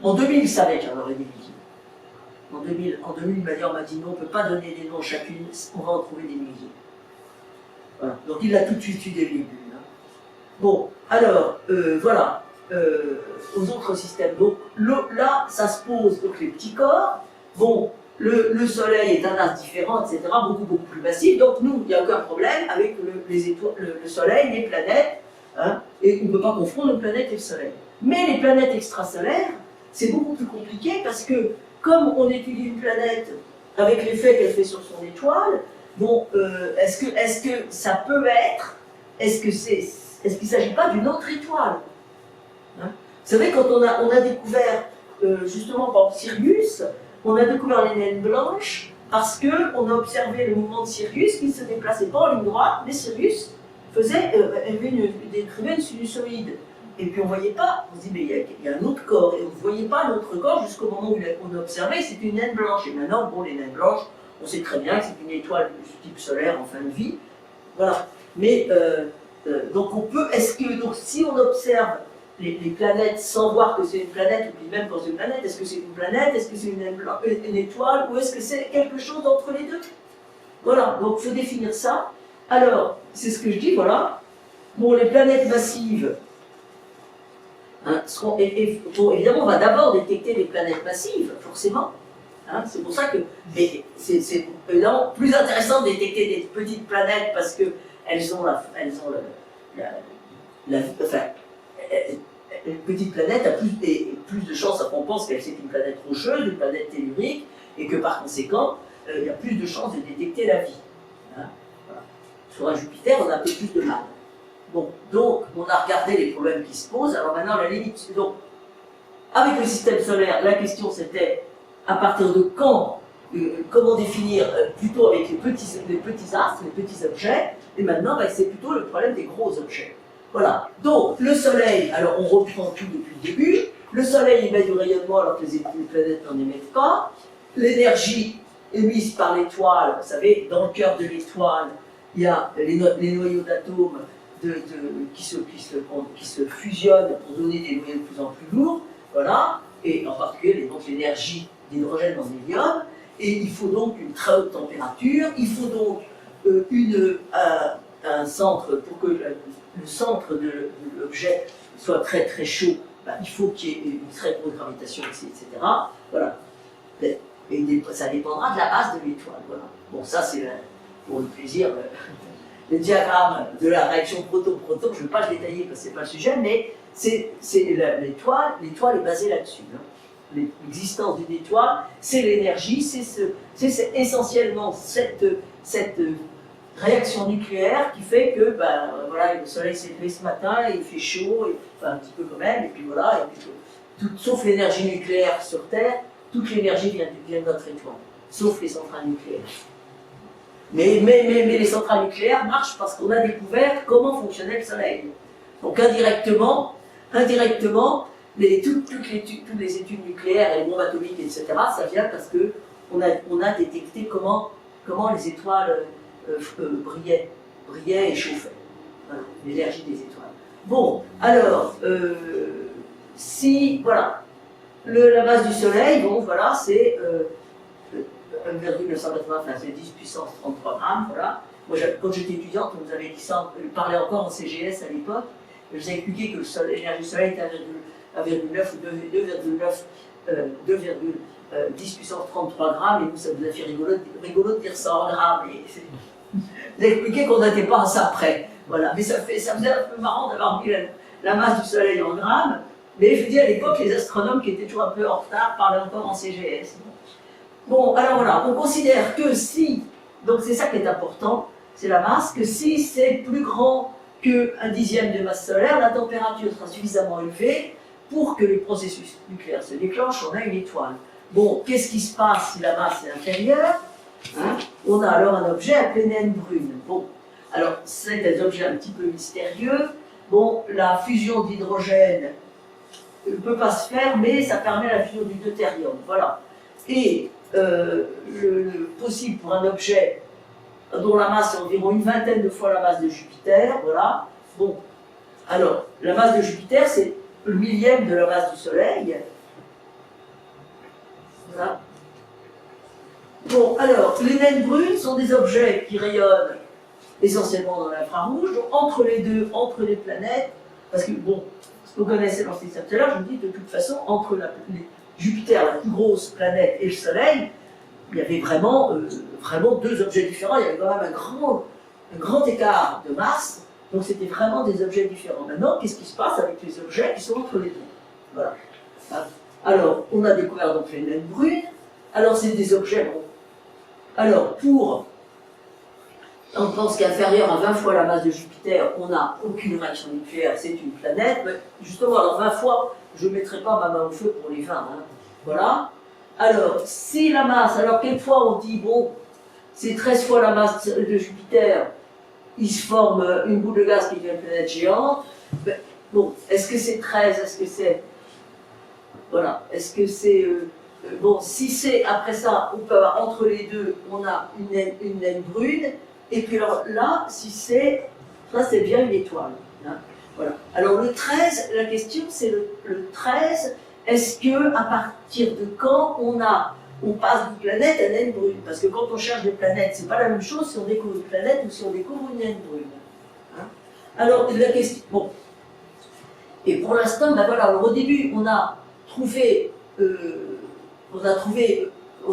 En 2000, il savait qu'il y en aurait des milliers. En 2000, on m'a dit, non, on ne peut pas donner des noms chacune, on va en trouver des milliers. Voilà. Donc il l'a tout de suite su dès le début. Hein. Bon, alors, voilà, aux autres systèmes. Donc là, ça se pose, donc les petits corps. Bon, le Soleil est un astre différent, etc., beaucoup plus massif. Donc nous, il n'y a aucun problème avec les étoiles, le Soleil, les planètes, hein, et on ne peut pas confondre une planète et le Soleil. Mais les planètes extrasolaires, c'est beaucoup plus compliqué parce que, comme on étudie une planète avec l'effet qu'elle fait sur son étoile, bon, est-ce que ça peut être, est-ce qu'il ne s'agit pas d'une autre étoile, hein? Vous savez, quand on a découvert, justement, par Sirius, on a découvert les naines blanches parce qu'on a observé le mouvement de Sirius qui ne se déplaçait pas en ligne droite, mais Sirius décrivait une sinusoïde. Et puis on ne voyait pas, on se dit, mais il y a un autre corps, et on ne voyait pas l'autre corps jusqu'au moment où on a observé, c'était une naine blanche. Et maintenant, bon, les naines blanches, on sait très bien que c'est une étoile du type solaire en fin de vie. Voilà. Mais, donc on peut, donc si on observe les planètes sans voir que c'est une planète, ou puis même quand c'est une planète, est-ce que c'est une planète, est-ce que c'est une étoile, ou est-ce que c'est quelque chose entre les deux? Voilà, donc il faut définir ça. Alors, c'est ce que je dis, voilà. Bon, les planètes massives, hein, bon, évidemment, on va d'abord détecter les planètes massives, forcément. Hein, c'est pour ça que c'est évidemment plus intéressant de détecter des petites planètes parce qu'elles ont une petite planète a plus de chances qu'on pense qu'elle c'est une planète rocheuse, une planète tellurique, et que par conséquent, il y a plus de chances de détecter la vie. Hein, voilà. Sur un Jupiter, on a un peu plus de mal. Bon, donc, on a regardé les problèmes qui se posent. Alors maintenant, la limite, donc, avec le système solaire, la question c'était à partir de quand, comment définir plutôt avec les petits astres, les petits objets, et maintenant, c'est plutôt le problème des gros objets. Voilà. Donc, le Soleil, alors on reprend tout depuis le début. Le Soleil émet du rayonnement alors que les planètes n'en émettent pas. L'énergie émise par l'étoile, vous savez, dans le cœur de l'étoile, il y a les noyaux d'atomes qui se fusionnent pour donner des noyaux de plus en plus lourds. Voilà. Et en particulier, donc l'énergie d'hydrogène en hélium. Et il faut donc une très haute température. Il faut donc un centre pour que le centre de l'objet soit très très chaud, il faut qu'il y ait une très grosse gravitation, etc. Voilà. Et ça dépendra de la masse de l'étoile. Voilà. Bon, ça c'est pour le plaisir, le diagramme de la réaction proton-proton, je ne vais pas le détailler parce que ce n'est pas le sujet, mais l'étoile est basée là-dessus. Hein. L'existence d'une étoile, c'est l'énergie, c'est essentiellement cette réaction nucléaire qui fait que voilà, le soleil s'est levé ce matin, et il fait chaud, enfin un petit peu quand même, et puis voilà, et puis, sauf l'énergie nucléaire sur Terre, toute l'énergie vient de notre étoile, sauf les centrales nucléaires. Mais les centrales nucléaires marchent parce qu'on a découvert comment fonctionnait le soleil. Donc indirectement, toutes les études nucléaires et les bombes atomiques, etc., ça vient parce qu'on a détecté comment les étoiles brillaient et chauffaient. Voilà, l'énergie des étoiles. Bon, alors, voilà, la masse du Soleil, bon, voilà, c'est 1,980, enfin c'est 10 puissance 33 grammes, voilà. Moi, quand j'étais étudiante, on nous avait dit ça, on parlait encore en CGS à l'époque, je vous ai expliqué que l'énergie du Soleil était à 1,9 ou 2,10 puissance 33 grammes, et vous, ça vous a fait rigolo de dire ça en grammes. Et vous avez expliqué qu'on n'était pas à ça près. Voilà. Mais ça faisait un peu marrant d'avoir mis la masse du Soleil en grammes. Mais je vous dis, à l'époque, les astronomes qui étaient toujours un peu en retard parlaient encore en CGS. Bon, alors voilà, on considère que si, donc c'est ça qui est important, c'est la masse, que si c'est plus grand qu'un dixième de masse solaire, la température sera suffisamment élevée pour que le processus nucléaire se déclenche, on a une étoile. Bon, qu'est-ce qui se passe si la masse est inférieure, hein? On a alors un objet appelé naine brune. Bon, alors c'est des objets un petit peu mystérieux. Bon, la fusion d'hydrogène ne peut pas se faire, mais ça permet la fusion du deutérium. Voilà. Et le possible pour un objet dont la masse est environ une vingtaine de fois la masse de Jupiter, voilà. Bon, alors, la masse de Jupiter, c'est le millième de la masse du Soleil. Voilà. Bon, alors, les naines brunes sont des objets qui rayonnent essentiellement dans l'infrarouge, donc entre les deux, entre les planètes, parce que, bon, ce que vous connaissez dans le système solaire, je vous dis de toute façon, entre Jupiter, la plus grosse planète, et le Soleil, il y avait vraiment, vraiment deux objets différents, il y avait quand même un grand écart de masse, donc c'était vraiment des objets différents. Maintenant, qu'est-ce qui se passe avec les objets qui sont entre les deux? Voilà. Alors, on a découvert donc les naines brunes, alors c'est des objets, bon. Alors, on pense qu'inférieur à 20 fois la masse de Jupiter, on n'a aucune réaction nucléaire, c'est une planète, mais justement, alors 20 fois, je ne mettrai pas ma main au feu pour les 20, hein. Voilà. Alors, si la masse, alors quelquefois on dit, bon, c'est 13 fois la masse de Jupiter, il se forme une boule de gaz qui devient une planète géante. Ben, bon, est-ce que c'est 13, est-ce que c'est... Voilà, est-ce que c'est... bon, si c'est, après ça, on peut avoir, entre les deux, on a une naine brune, et puis alors là, si c'est... Ça, c'est bien une étoile. Hein, voilà. Alors le 13, la question, c'est le 13... Est-ce que, à partir de quand on passe d'une planète à une naine brune? Parce que quand on cherche des planètes, c'est pas la même chose si on découvre une planète ou si on découvre une naine brune. Hein? Alors, la question... Bon. Et pour l'instant, ben voilà, alors au début, on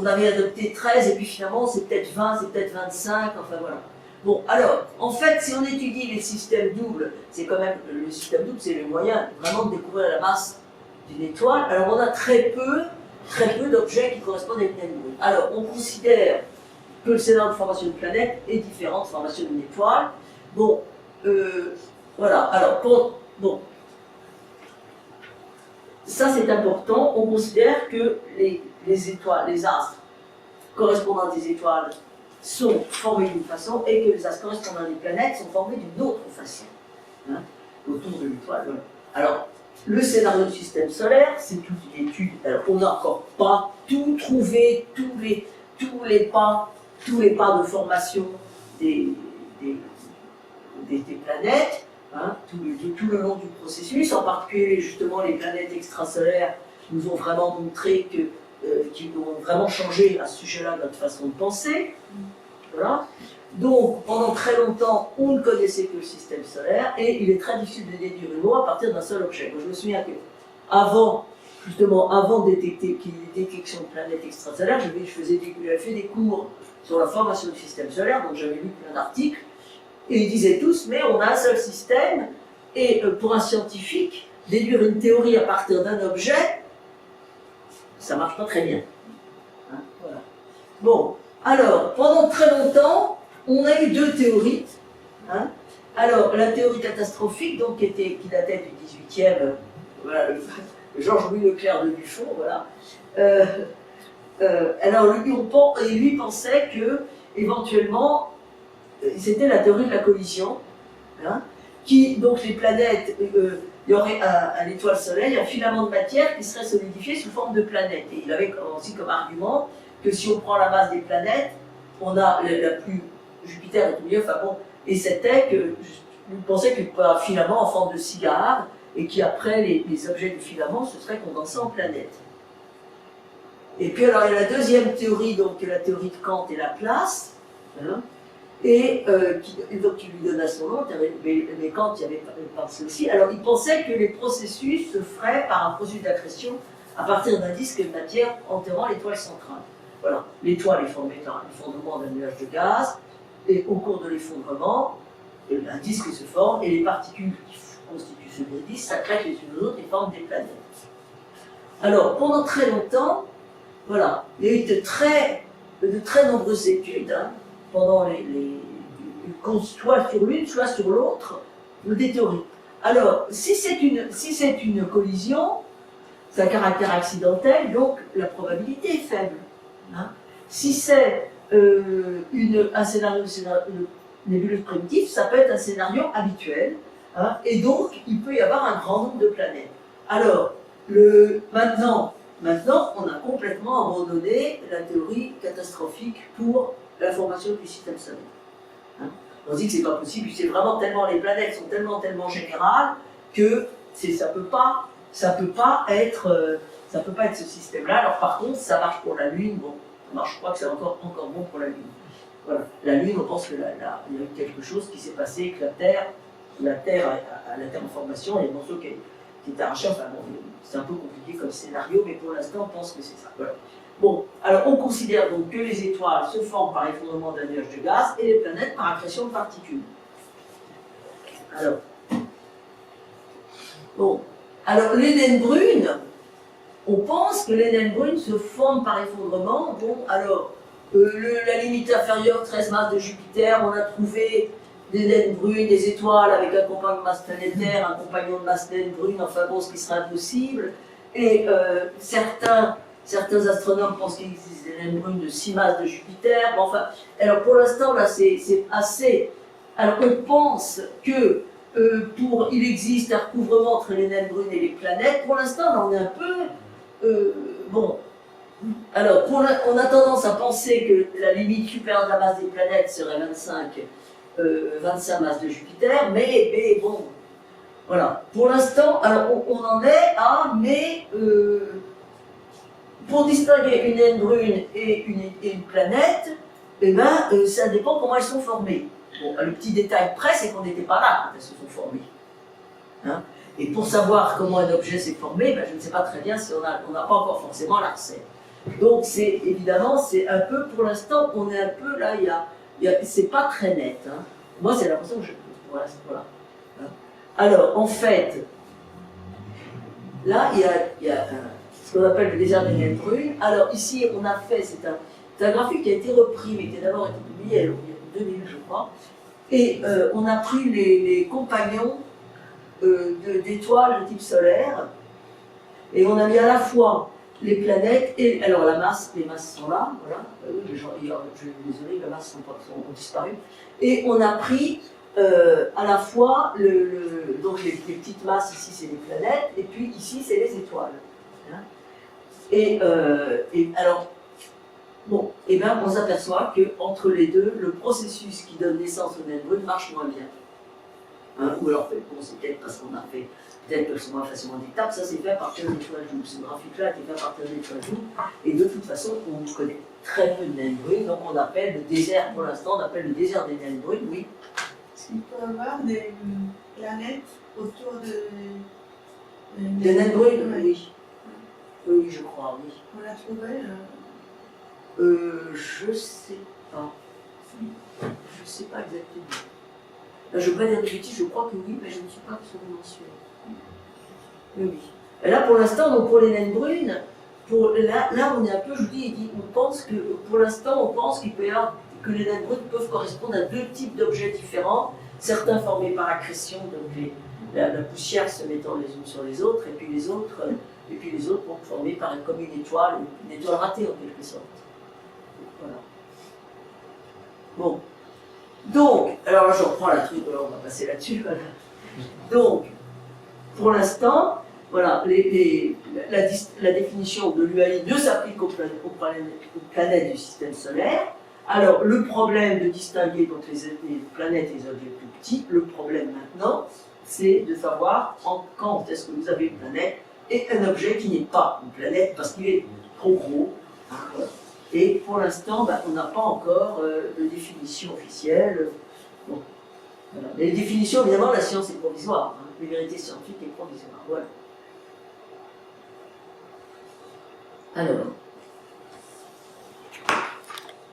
avait adopté 13, et puis finalement, c'est peut-être 20, c'est peut-être 25, enfin voilà. Bon, alors, en fait, si on étudie les systèmes doubles, c'est quand même... Le système double, c'est le moyen vraiment de découvrir la masse d'une étoile. Alors on a très peu d'objets qui correspondent à une naine brune. Alors on considère que le scénario de formation d'une planète est différent de formation d'une étoile. Bon, voilà. Alors bon, ça c'est important. On considère que les étoiles, les astres correspondant à des étoiles sont formés d'une façon et que les astres correspondant à des planètes sont formés d'une autre façon. Hein, autour de l'étoile. Voilà. Alors le scénario du système solaire, c'est toute une étude. Alors, on n'a encore pas tout trouvé, tous les pas de formation des planètes, hein, tout le long du processus. En particulier, justement, les planètes extrasolaires nous ont vraiment montré qu'ils ont vraiment changé à ce sujet-là notre façon de penser. Voilà. Donc, pendant très longtemps, on ne connaissait que le système solaire et il est très difficile de déduire une loi à partir d'un seul objet. Moi, je me souviens que avant de détecter qu'il y ait des détections de planètes extrasolaires, j'avais fait des cours sur la formation du système solaire, donc j'avais lu plein d'articles, et ils disaient tous, mais on a un seul système, et pour un scientifique, déduire une théorie à partir d'un objet, ça marche pas très bien. Hein, voilà. Bon, alors, pendant très longtemps, on a eu deux théories. Hein. Alors, la théorie catastrophique, donc, qui datait du 18e, voilà, Georges-Louis Leclerc de Buffon, voilà. Alors, lui pensait que, éventuellement, c'était la théorie de la collision, hein, donc les planètes, il y aurait à l'étoile Soleil un filament de matière qui serait solidifié sous forme de planète. Et il avait aussi comme argument que si on prend la masse des planètes, on a la plus... Jupiter est tout mieux, enfin bon, et c'était que, je pensais qu'il y avait un filament en forme de cigare, et qu'après les objets du filament se seraient condensés en planètes. Et puis alors il y a la deuxième théorie, donc la théorie de Kant et Laplace, hein, et donc tu lui donnais son nom, mais Kant y avait pensé aussi. Alors il pensait que les processus se feraient par un processus d'accrétion à partir d'un disque de matière entourant l'étoile centrale. Voilà, l'étoile est formée par l'effondrement d'un nuage de gaz, et au cours de l'effondrement, un disque se forme, et les particules qui constituent ce disque s'accrètent les unes aux autres et forment des planètes. Alors, pendant très longtemps, voilà, il y a eu de très nombreuses études, hein, pendant soit sur l'une, soit sur l'autre, des théories. Alors, si c'est une collision, c'est un caractère accidentel, donc la probabilité est faible. Hein. Si c'est un scénario nébuleuse primitif, ça peut être un scénario habituel, hein, et donc il peut y avoir un grand nombre de planètes. Alors, maintenant, on a complètement abandonné la théorie catastrophique pour la formation du système solaire. Hein. On dit que c'est pas possible, c'est vraiment tellement, les planètes sont tellement générales que ça peut pas être ce système-là. Alors par contre, ça marche pour la Lune, bon, je crois que c'est encore bon pour la Lune. Voilà. La Lune, on pense qu'il y a eu quelque chose qui s'est passé, que la Terre en formation, il y a des morceaux qui étaient arrachés, enfin bon, c'est un peu compliqué comme scénario, mais pour l'instant, on pense que c'est ça. Voilà. Bon, alors on considère donc que les étoiles se forment par effondrement d'un nuage de gaz et les planètes par accrétion de particules. Alors, bon, alors les naines brunes, on pense que les naines brunes se forment par effondrement. Bon, alors, la limite inférieure, 13 masses de Jupiter, on a trouvé des naines brunes, des étoiles avec un compagnon de masse planétaire, un compagnon de masse naine brune, enfin bon, ce qui serait impossible. Et certains astronomes pensent qu'il existe des naines brunes de 6 masses de Jupiter. Bon, enfin, alors pour l'instant, là, c'est assez. Alors on pense que il existe un recouvrement entre les naines brunes et les planètes. Pour l'instant, là, on est un peu. Bon. Alors, on a tendance à penser que la limite supérieure de la masse des planètes serait 25 masses de Jupiter, mais bon, voilà. Pour l'instant, alors on en est à, mais pour distinguer une naine brune et une planète, eh ben, ça dépend comment elles sont formées. Bon, le petit détail près, c'est qu'on n'était pas là quand elles se sont formées. Hein? Et pour savoir comment un objet s'est formé, ben, je ne sais pas très bien si on n'a pas encore forcément la recette. Donc évidemment, c'est un peu, pour l'instant, on est un peu là, c'est pas très net. Hein. Moi, c'est l'impression que voilà. Hein. Alors, en fait, là, il y a ce qu'on appelle le désert des naines brunes. Alors, ici, on a fait, c'est un graphique qui a été repris, mais qui a d'abord été publié il y a 2000, je crois. Et on a pris les compagnons d'étoiles de type solaire, et on a mis à la fois les planètes et alors les masses sont là, voilà. Je suis désolé, les masses ont disparu. Et on a pris à la fois donc les petites masses, ici c'est les planètes, et puis ici c'est les étoiles. Hein. Et alors, bon, et bien on s'aperçoit qu'entre les deux, le processus qui donne naissance aux naines brunes marche moins bien. Hein, ou alors, bon, c'est peut-être parce qu'on a fait, peut-être qu'elles sont moins facilement détectables, ça c'est fait à partir des étoiles doubles. Ce graphique-là a été fait à partir des étoiles doubles, et de toute façon, on connaît très peu de naines brunes, donc on appelle le désert, pour l'instant, on appelle le désert des naines brunes, oui. Est-ce qu'il peut y avoir des planètes autour des naines brunes, oui. Oui, je crois, oui. On l'a trouvé je sais pas. Je sais pas exactement. Là, je ne veux pas dire de bêtises, je crois que oui, mais je ne suis pas absolument sûre. Oui. Et là, pour l'instant, donc pour les naines brunes, là, on est un peu, je vous dis, on pense que, pour l'instant, on pense qu'il peut y avoir, que les naines brunes peuvent correspondre à deux types d'objets différents, certains formés par accrétion, donc la poussière se mettant les unes sur les autres, et puis les autres vont former comme une étoile ratée en quelque sorte. Voilà. Bon. Donc, alors là je reprends la truc, on va passer là-dessus. Voilà. Donc, pour l'instant, voilà, la définition de l'UAI ne s'applique aux planètes du système solaire. Alors, le problème de distinguer donc les planètes et les objets plus petits, le problème maintenant, c'est de savoir quand est-ce que vous avez une planète et un objet qui n'est pas une planète parce qu'il est trop gros. Voilà. Et pour l'instant, on n'a pas encore de définition officielle. Bon. Voilà. Les définitions, évidemment, la science est provisoire. Hein. Les vérités scientifiques est provisoire. Voilà. Alors.